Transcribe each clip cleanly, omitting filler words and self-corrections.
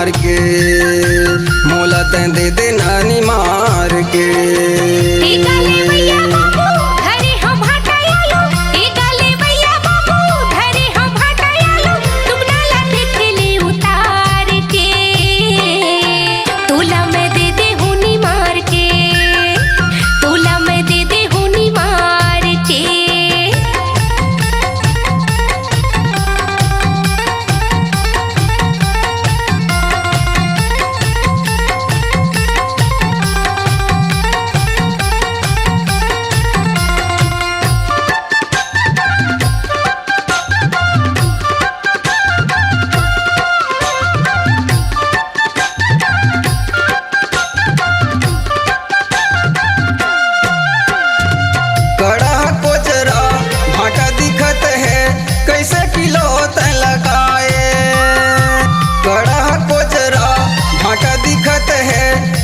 मार के, मोला तैं दे दे नानी मार के।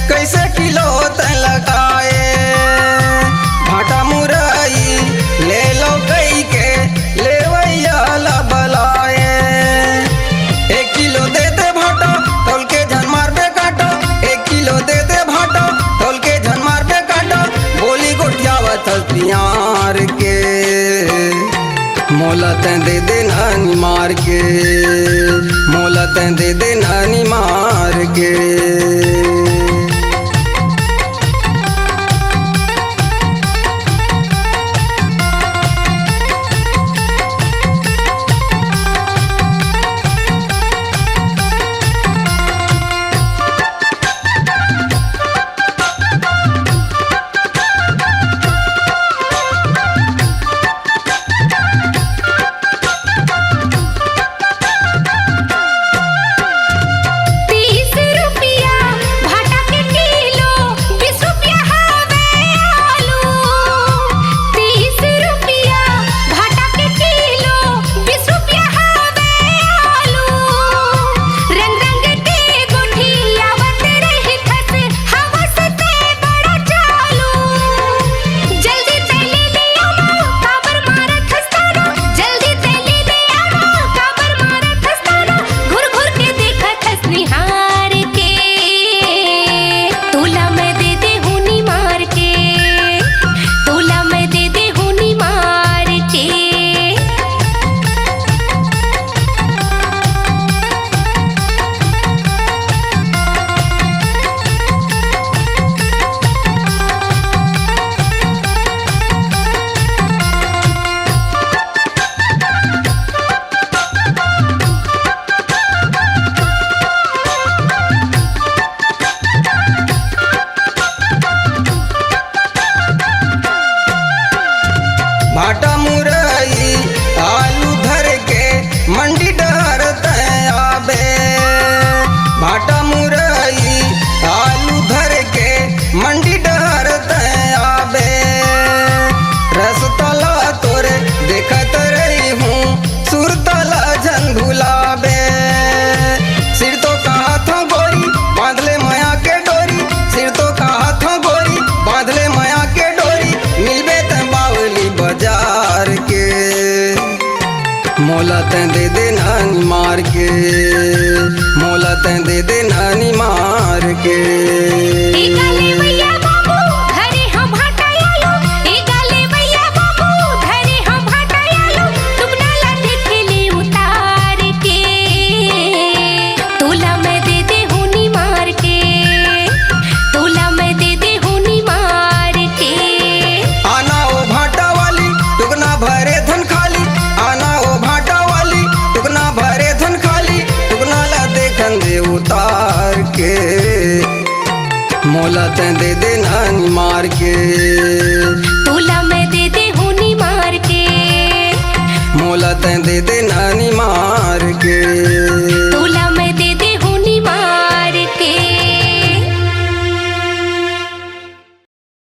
कैसे किलो तैं लगाए, भाटा मुरई ले लो कई के ले ला बलाए। 1 किलो दे दे भाटा तोल के झन मार पे काटो, 1 किलो दे दे भाटा तोल के झन मार पे काटो। बोली गोटियावत प्यार के, मोला तैं दे दे नानी मार के, मोला तैं दे दे नानी मार के। भाटा मुरई आलू भर के मंडी डहर तैं आबे, भाटा मुरई आलू भर के मंडी डहर तैं आबे। रसतला तोरे देखत रही हूँ सुरतला झन भुलाबे। सिर तो कहा था गोरी बांधले माया के डोरी, सिर तो कहा था गोरी बांधले माया के डोरी। मिलबे तैं बावली बाजार के, मोला तैं दे दे नानी मार के, मोला तैं दे दे नानी मार के। उतार के, मोला तैं दे दे नानी मार के,